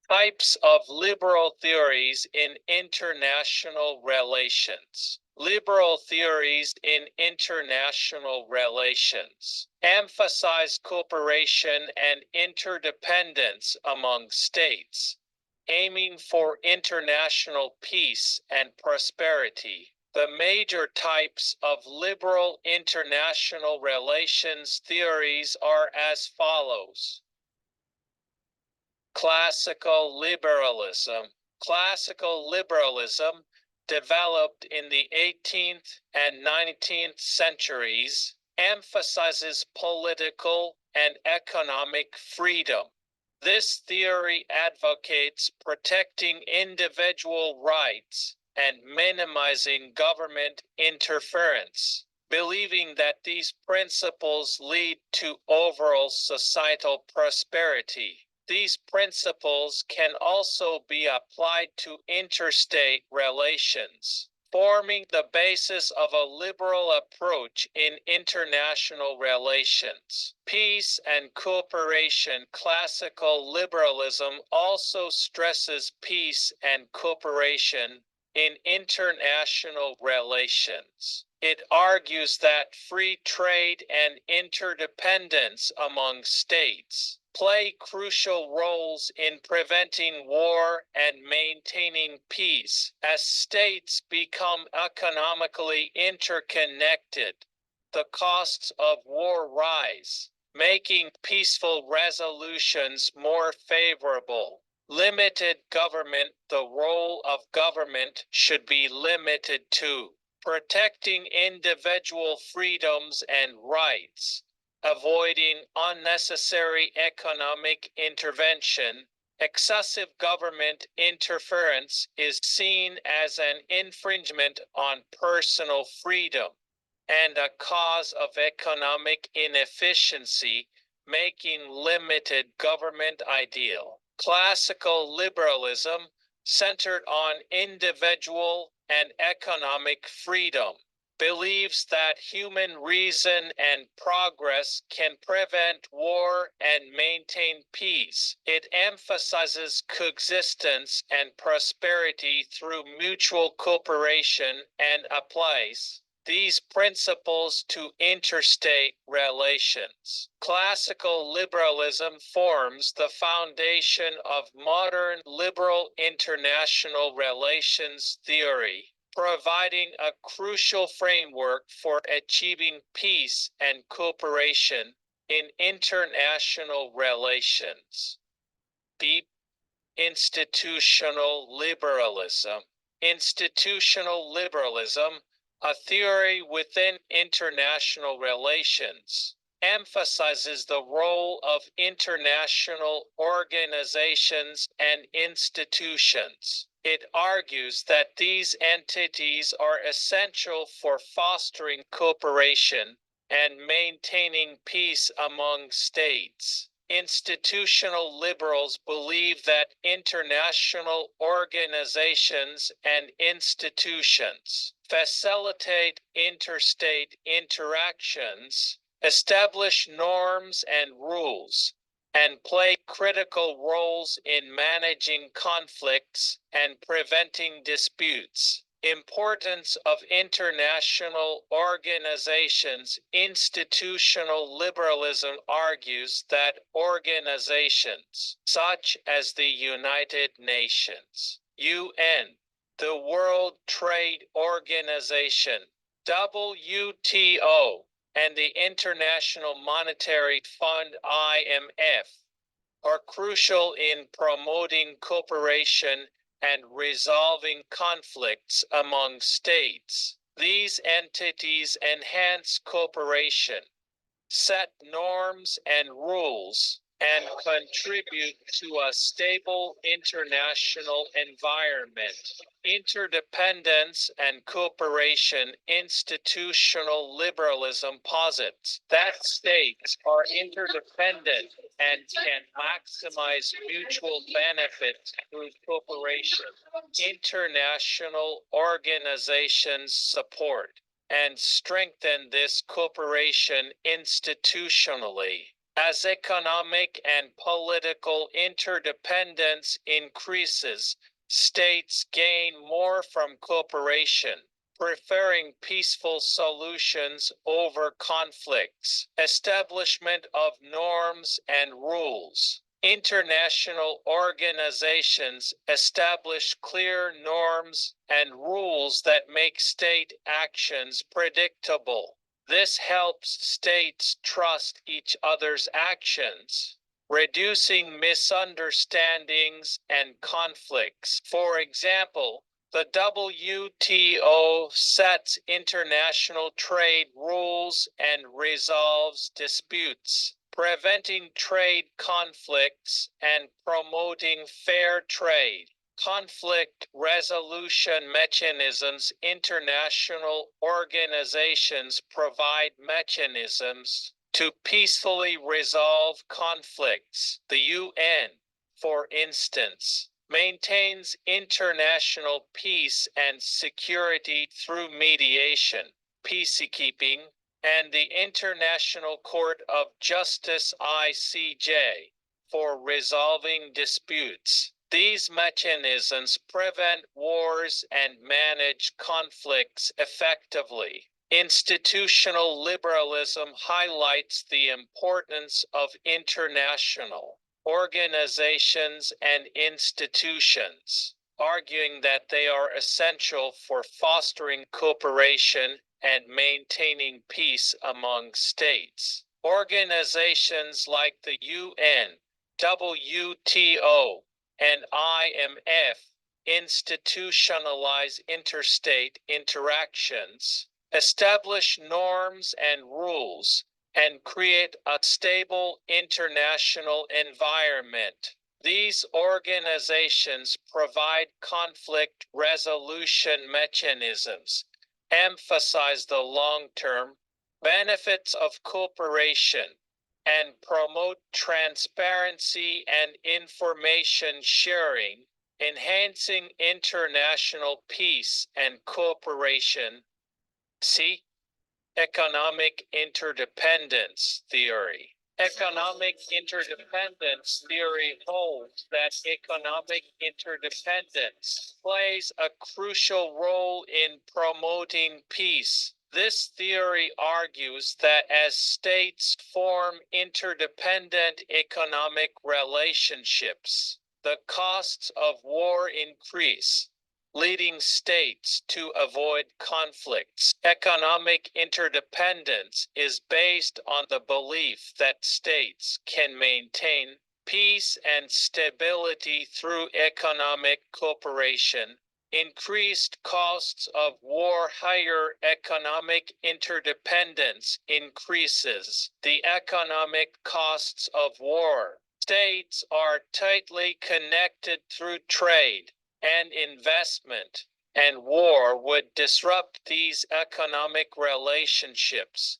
Types of liberal theories in international relations. Liberal theories in international relations emphasize cooperation and interdependence among states, aiming for international peace and prosperity. The major types of liberal international relations theories are as follows. Classical liberalism. Classical liberalism, developed in the 18th and 19th centuries, emphasizes political and economic freedom. This theory advocates protecting individual rights and minimizing government interference, believing that these principles lead to overall societal prosperity. These principles can also be applied to interstate relations, forming the basis of a liberal approach in international relations. Peace and cooperation. Classical liberalism also stresses peace and cooperation in international relations. It argues that free trade and interdependence among states play crucial roles in preventing war and maintaining peace. As states become economically interconnected, the costs of war rise, making peaceful resolutions more favorable. Limited government. The role of government should be limited to protecting individual freedoms and rights, avoiding unnecessary economic intervention. Excessive government interference is seen as an infringement on personal freedom and a cause of economic inefficiency, making limited government ideal. Classical liberalism, centered on individual and economic freedom, believes that human reason and progress can prevent war and maintain peace. It emphasizes coexistence and prosperity through mutual cooperation and applies these principles to interstate relations. Classical liberalism forms the foundation of modern liberal international relations theory, providing a crucial framework for achieving peace and cooperation in international relations. B. Institutional liberalism. Institutional liberalism, a theory within international relations, emphasizes the role of international organizations and institutions. It argues that these entities are essential for fostering cooperation and maintaining peace among states. Institutional liberals believe that international organizations and institutions facilitate interstate interactions, establish norms and rules, and play critical roles in managing conflicts and preventing disputes. Importance of international organizations. Institutional liberalism argues that organizations such as the United Nations, UN, the World Trade Organization, WTO, and the International Monetary Fund (IMF) are crucial in promoting cooperation and resolving conflicts among states. These entities enhance cooperation, set norms and rules, and contribute to a stable international environment. Interdependence and cooperation. Institutional liberalism posits that states are interdependent and can maximize mutual benefits through cooperation. International organizations support and strengthen this cooperation institutionally. As economic and political interdependence increases, states gain more from cooperation, preferring peaceful solutions over conflicts. Establishment of norms and rules. International organizations establish clear norms and rules that make state actions predictable. This helps states trust each other's actions, reducing misunderstandings and conflicts. For example, the WTO sets international trade rules and resolves disputes, preventing trade conflicts and promoting fair trade. Conflict resolution mechanisms. International organizations provide mechanisms to peacefully resolve conflicts. The UN, for instance, maintains international peace and security through mediation, peacekeeping, and the International Court of Justice (ICJ) for resolving disputes. These mechanisms prevent wars and manage conflicts effectively. Institutional liberalism highlights the importance of international organizations and institutions, arguing that they are essential for fostering cooperation and maintaining peace among states. Organizations like the UN, WTO, and IMF institutionalize interstate interactions, establish norms and rules, and create a stable international environment. These organizations provide conflict resolution mechanisms, emphasize the long-term benefits of cooperation, and promote transparency and information sharing, enhancing international peace and cooperation. See, economic interdependence theory. Economic interdependence theory holds that economic interdependence plays a crucial role in promoting peace. This theory argues that as states form interdependent economic relationships, the costs of war increase, leading states to avoid conflicts. Economic interdependence is based on the belief that states can maintain peace and stability through economic cooperation. Increased costs of war. Higher economic interdependence increases the economic costs of war. States are tightly connected through trade and investment, and war would disrupt these economic relationships,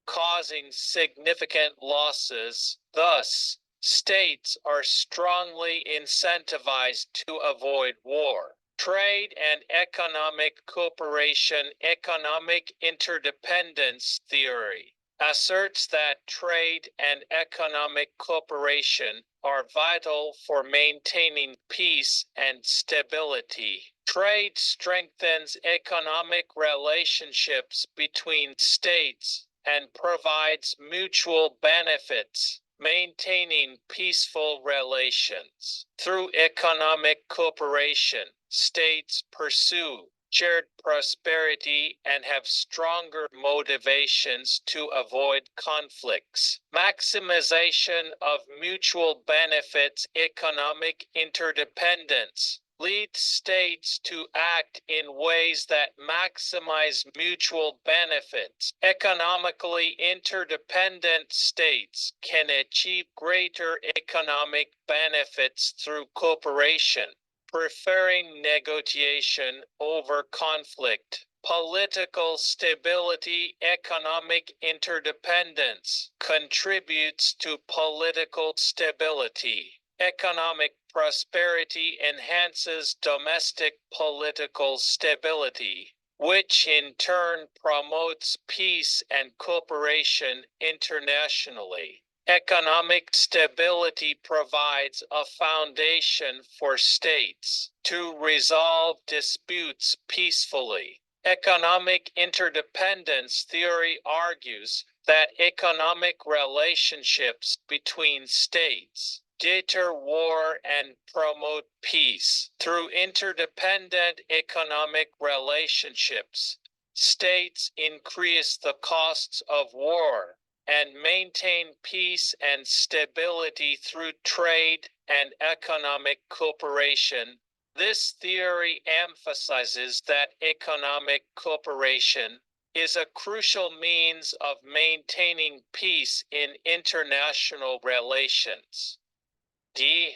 causing significant losses. Thus, states are strongly incentivized to avoid war. Trade and economic cooperation. Economic interdependence theory asserts that trade and economic cooperation are vital for maintaining peace and stability. Trade strengthens economic relationships between states and provides mutual benefits, maintaining peaceful relations. Through economic cooperation, states pursue shared prosperity and have stronger motivations to avoid conflicts. Maximization of mutual benefits. Economic interdependence leads states to act in ways that maximize mutual benefits. Economically interdependent states can achieve greater economic benefits through cooperation, preferring negotiation over conflict. Political stability. Economic interdependence contributes to political stability. Economic prosperity enhances domestic political stability, which in turn promotes peace and cooperation internationally. Economic stability provides a foundation for states to resolve disputes peacefully. Economic interdependence theory argues that economic relationships between states deter war and promote peace. Through interdependent economic relationships, states increase the costs of war and maintain peace and stability through trade and economic cooperation. This theory emphasizes that economic cooperation is a crucial means of maintaining peace in international relations. D.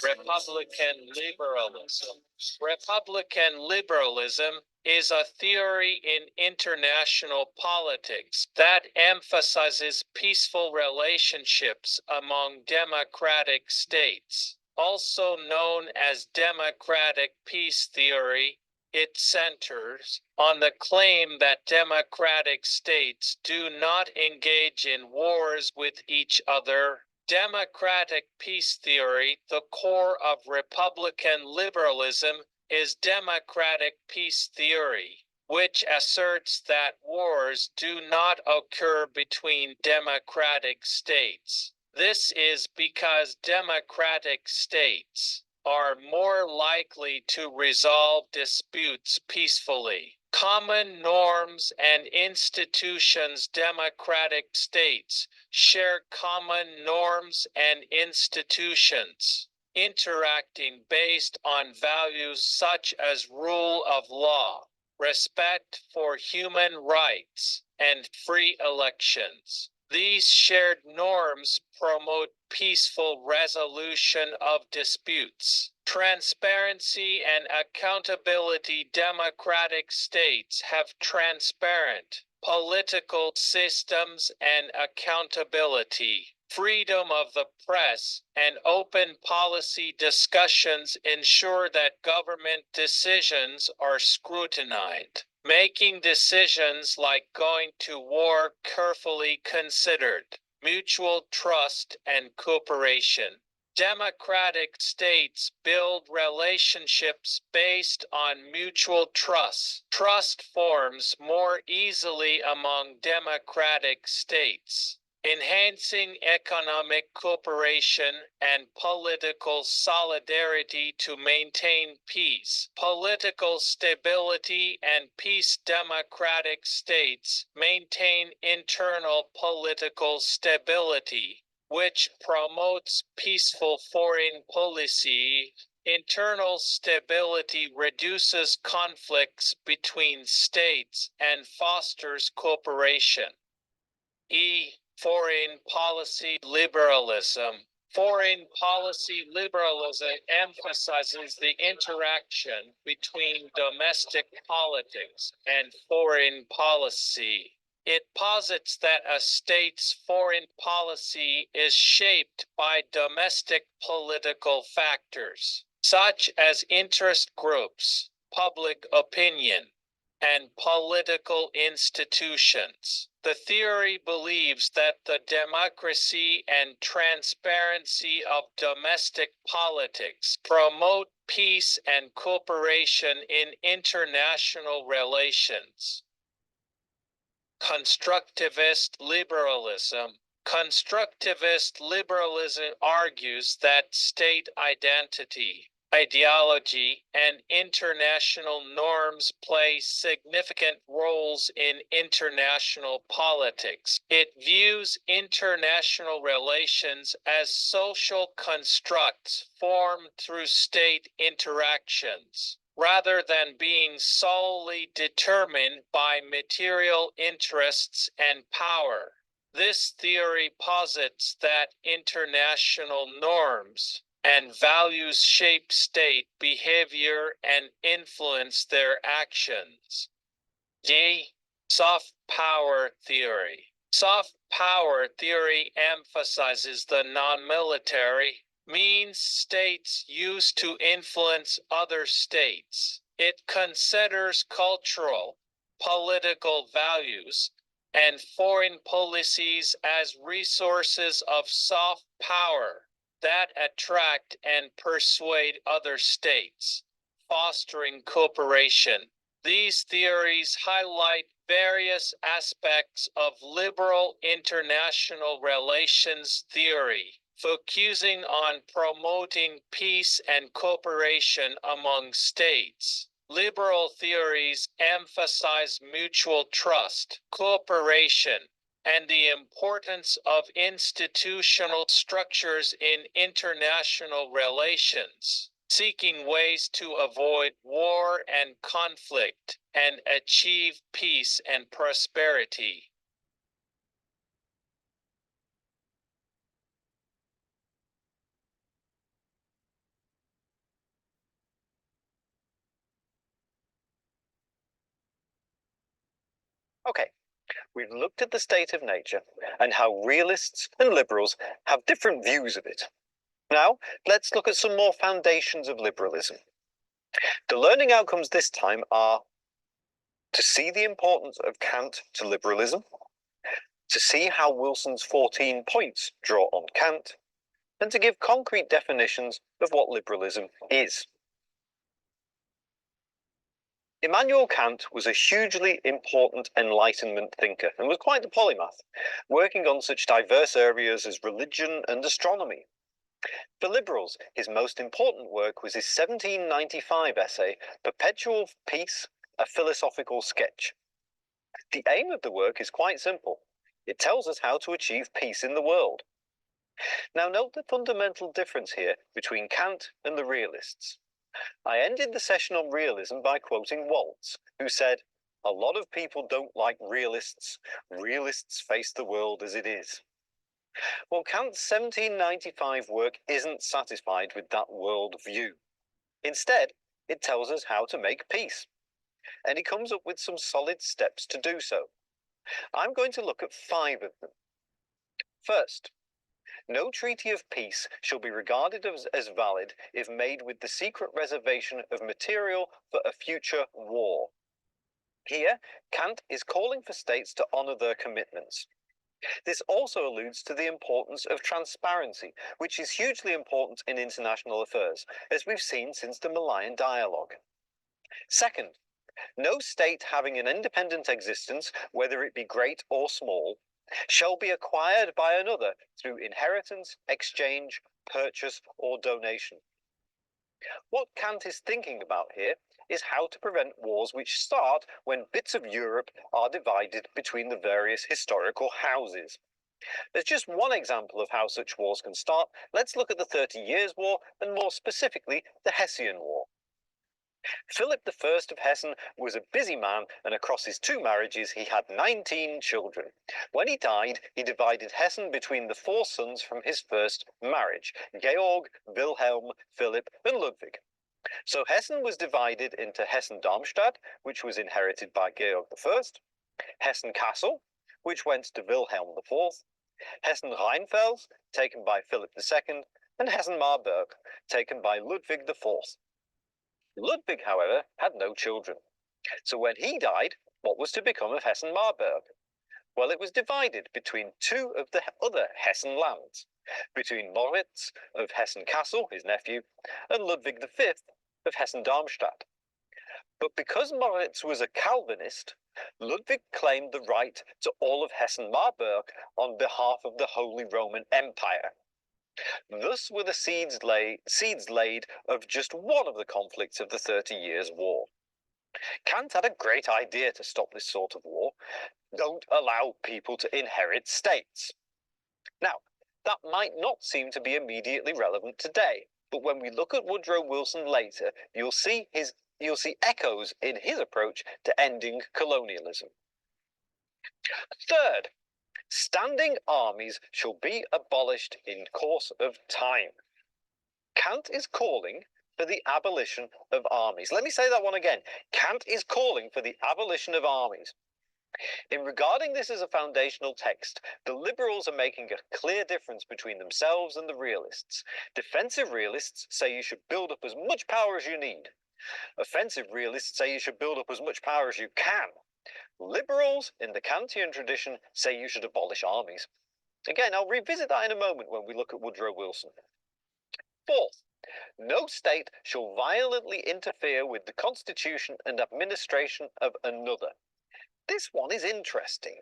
Republican liberalism. Republican liberalism is a theory in international politics that emphasizes peaceful relationships among democratic states. Also known as democratic peace theory, it centers on the claim that democratic states do not engage in wars with each other. Democratic peace theory, the core of Republican liberalism, is democratic peace theory, which asserts that wars do not occur between democratic states. This is because democratic states are more likely to resolve disputes peacefully. Common norms and institutions. Democratic states share common norms and institutions, interacting based on values such as rule of law, respect for human rights, and free elections. These shared norms promote peaceful resolution of disputes. Transparency and accountability. Democratic states have transparent political systems and accountability. Freedom of the press and open policy discussions ensure that government decisions are scrutinized, making decisions like going to war carefully considered. Mutual trust and cooperation. Democratic states build relationships based on mutual trust. Trust forms more easily among democratic states, enhancing economic cooperation and political solidarity to maintain peace, political stability and peace. Democratic states maintain internal political stability, which promotes peaceful foreign policy. Internal stability reduces conflicts between states and fosters cooperation. E. Foreign policy liberalism. Foreign policy liberalism emphasizes the interaction between domestic politics and foreign policy. It posits that a state's foreign policy is shaped by domestic political factors, such as interest groups, public opinion, and political institutions. The theory believes that the democracy and transparency of domestic politics promote peace and cooperation in international relations. Constructivist liberalism. Constructivist liberalism argues that state identity, ideology, and international norms play significant roles in international politics. It views international relations as social constructs formed through state interactions, rather than being solely determined by material interests and power. This theory posits that international norms and values shape state behavior and influence their actions. D. Soft power theory. Soft power theory emphasizes the non-military means states use to influence other states. It considers cultural, political values, and foreign policies as resources of soft power that attract and persuade other states, fostering cooperation. These theories highlight various aspects of liberal international relations theory, focusing on promoting peace and cooperation among states. Liberal theories emphasize mutual trust, cooperation, and the importance of institutional structures in international relations, seeking ways to avoid war and conflict and achieve peace and prosperity. Okay, we've looked at the state of nature and how realists and liberals have different views of it. Now, let's look at some more foundations of liberalism. The learning outcomes this time are to see the importance of Kant to liberalism, to see how Wilson's 14 points draw on Kant, and to give concrete definitions of what liberalism is. Immanuel Kant was a hugely important Enlightenment thinker and was quite the polymath, working on such diverse areas as religion and astronomy. For liberals, his most important work was his 1795 essay, Perpetual Peace, a Philosophical Sketch. The aim of the work is quite simple. It tells us how to achieve peace in the world. Now note the fundamental difference here between Kant and the realists. I ended the session on realism by quoting Waltz, who said, "A lot of people don't like realists. Realists face the world as it is." Well, Kant's 1795 work isn't satisfied with that world view. Instead, it tells us how to make peace. And he comes up with some solid steps to do so. I'm going to look at 5 of them. First, no treaty of peace shall be regarded as valid if made with the secret reservation of material for a future war. Here, Kant is calling for states to honour their commitments. This also alludes to the importance of transparency, which is hugely important in international affairs, as we've seen since the Malayan Dialogue. Second, no state having an independent existence, whether it be great or small, shall be acquired by another through inheritance, exchange, purchase, or donation. What Kant is thinking about here is how to prevent wars which start when bits of Europe are divided between the various historical houses. As just one example of how such wars can start, let's look at the 30 Years' War and more specifically the Hessian War. Philip I of Hessen was a busy man, and across his 2 marriages he had 19 children. When he died, he divided Hessen between the 4 sons from his first marriage, Georg, Wilhelm, Philip, and Ludwig. So Hessen was divided into Hessen-Darmstadt, which was inherited by Georg I, Hessen-Kassel, which went to Wilhelm IV, Hessen-Rheinfels, taken by Philip II, and Hessen-Marburg, taken by Ludwig IV. Ludwig, however, had no children. So when he died, what was to become of Hessen-Marburg? Well, it was divided between 2 of the other Hessen lands, between Moritz of Hessen-Kassel, his nephew, and Ludwig V of Hessen-Darmstadt. But because Moritz was a Calvinist, Ludwig claimed the right to all of Hessen-Marburg on behalf of the Holy Roman Empire. Thus were the seeds laid of just one of the conflicts of the 30 Years' War. Kant had a great idea to stop this sort of war. Don't allow people to inherit states. Now, that might not seem to be immediately relevant today, but when we look at Woodrow Wilson later, you'll see echoes in his approach to ending colonialism. Third, standing armies shall be abolished in course of time. Kant is calling for the abolition of armies. Let me say that one again. Kant is calling for the abolition of armies. In regarding this as a foundational text, the liberals are making a clear difference between themselves and the realists. Defensive realists say you should build up as much power as you need. Offensive realists say you should build up as much power as you can. Liberals in the Kantian tradition say you should abolish armies. Again, I'll revisit that in a moment when we look at Woodrow Wilson. Fourth, no state shall violently interfere with the constitution and administration of another. This one is interesting.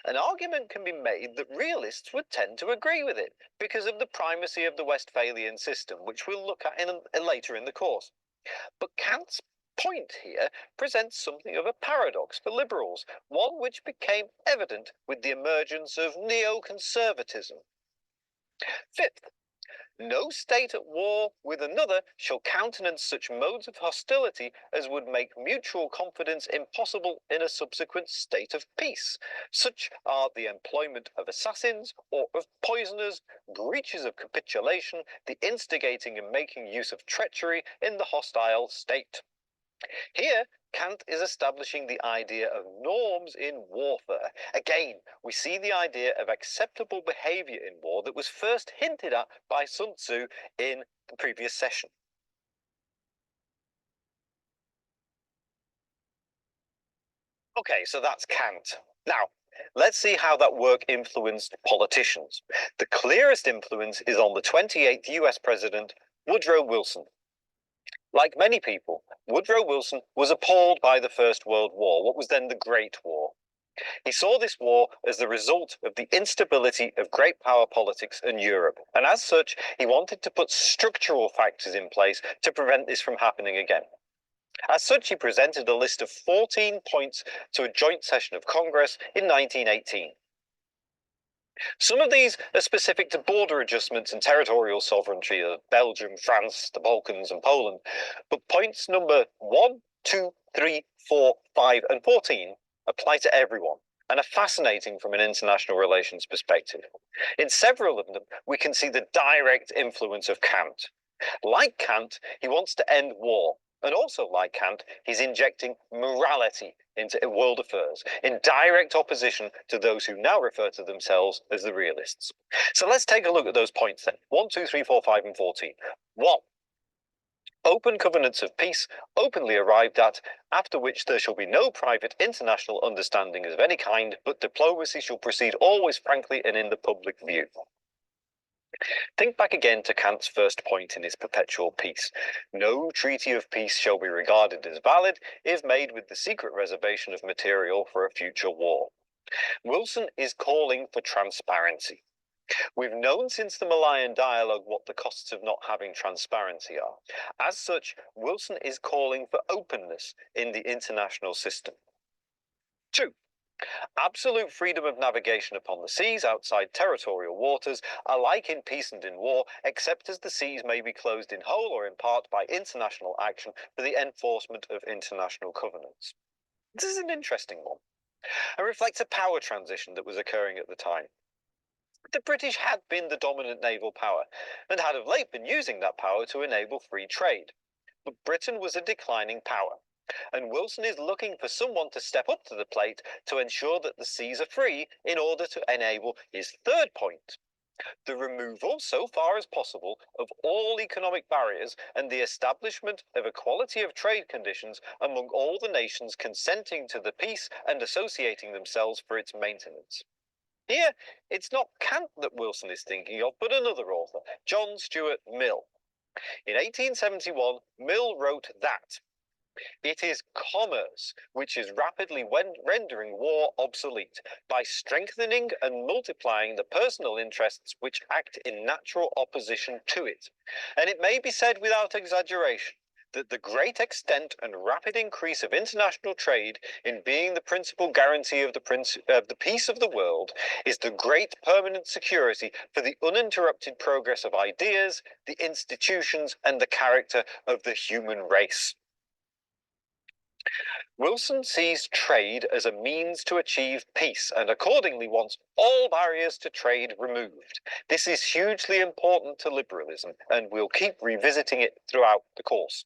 An argument can be made that realists would tend to agree with it because of the primacy of the Westphalian system, which we'll look at later in the course. But Kant's point here presents something of a paradox for liberals, one which became evident with the emergence of neoconservatism. Fifth, no state at war with another shall countenance such modes of hostility as would make mutual confidence impossible in a subsequent state of peace. Such are the employment of assassins or of poisoners, breaches of capitulation, the instigating and making use of treachery in the hostile state. Here, Kant is establishing the idea of norms in warfare. Again, we see the idea of acceptable behavior in war that was first hinted at by Sun Tzu in the previous session. Okay, so that's Kant. Now, let's see how that work influenced politicians. The clearest influence is on the 28th US President, Woodrow Wilson. Like many people, Woodrow Wilson was appalled by the First World War, what was then the Great War. He saw this war as the result of the instability of great power politics in Europe, and as such, he wanted to put structural factors in place to prevent this from happening again. As such, he presented a list of 14 points to a joint session of Congress in 1918. Some of these are specific to border adjustments and territorial sovereignty of Belgium, France, the Balkans, and Poland. But points number 1, 2, 3, 4, 5, and 14 apply to everyone and are fascinating from an international relations perspective. In several of them, we can see the direct influence of Kant. Like Kant, he wants to end war. And also, like Kant, he's injecting morality into world affairs, in direct opposition to those who now refer to themselves as the realists. So let's take a look at those points then. 1, 2, 3, 4, 5, and 14. 1. Open covenants of peace, openly arrived at, after which there shall be no private international understanding of any kind, but diplomacy shall proceed always frankly and in the public view. Think back again to Kant's first point in his Perpetual Peace. No treaty of peace shall be regarded as valid if made with the secret reservation of material for a future war. Wilson is calling for transparency. We've known since the Malayan dialogue what the costs of not having transparency are. As such, Wilson is calling for openness in the international system. 2. Absolute freedom of navigation upon the seas outside territorial waters, alike in peace and in war, except as the seas may be closed in whole or in part by international action for the enforcement of international covenants. This is an interesting one, and reflects a power transition that was occurring at the time. The British had been the dominant naval power, and had of late been using that power to enable free trade. But Britain was a declining power, and Wilson is looking for someone to step up to the plate to ensure that the seas are free in order to enable his third point, the removal, so far as possible, of all economic barriers and the establishment of equality of trade conditions among all the nations consenting to the peace and associating themselves for its maintenance. Here, it's not Kant that Wilson is thinking of, but another author, John Stuart Mill. In 1871, Mill wrote that it is commerce which is rapidly rendering war obsolete by strengthening and multiplying the personal interests which act in natural opposition to it. And it may be said without exaggeration that the great extent and rapid increase of international trade in being the principal guarantee of the peace of the world is the great permanent security for the uninterrupted progress of ideas, the institutions, and the character of the human race. Wilson sees trade as a means to achieve peace and accordingly wants all barriers to trade removed. This is hugely important to liberalism, and we'll keep revisiting it throughout the course.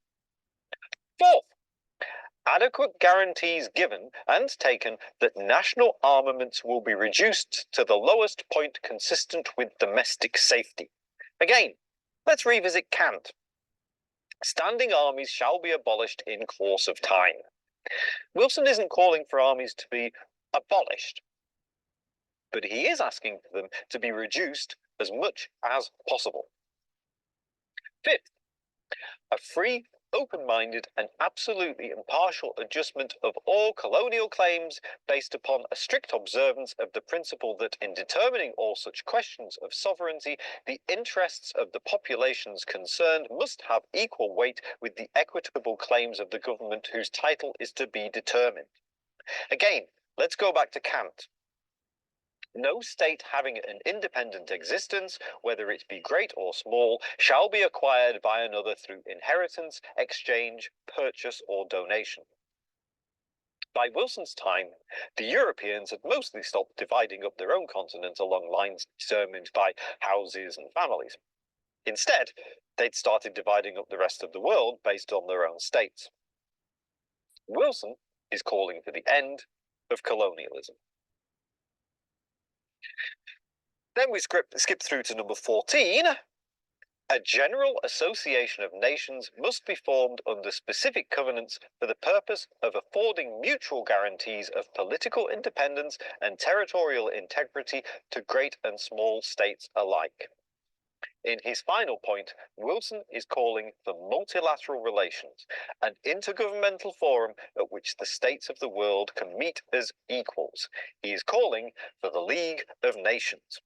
Fourth, adequate guarantees given and taken that national armaments will be reduced to the lowest point consistent with domestic safety. Again, let's revisit Kant. Standing armies shall be abolished in course of time. Wilson isn't calling for armies to be abolished, but he is asking for them to be reduced as much as possible. Fifth, a free, open-minded and absolutely impartial adjustment of all colonial claims based upon a strict observance of the principle that in determining all such questions of sovereignty, the interests of the populations concerned must have equal weight with the equitable claims of the government whose title is to be determined. Again, let's go back to Kant. No state having an independent existence, whether it be great or small, shall be acquired by another through inheritance, exchange, purchase, or donation. By Wilson's time, the Europeans had mostly stopped dividing up their own continent along lines determined by houses and families. Instead, they'd started dividing up the rest of the world based on their own states. Wilson is calling for the end of colonialism. Then we skip through to number 14. A general association of nations must be formed under specific covenants for the purpose of affording mutual guarantees of political independence and territorial integrity to great and small states alike. In his final point, Wilson is calling for multilateral relations, an intergovernmental forum at which the states of the world can meet as equals. He is calling for the League of Nations.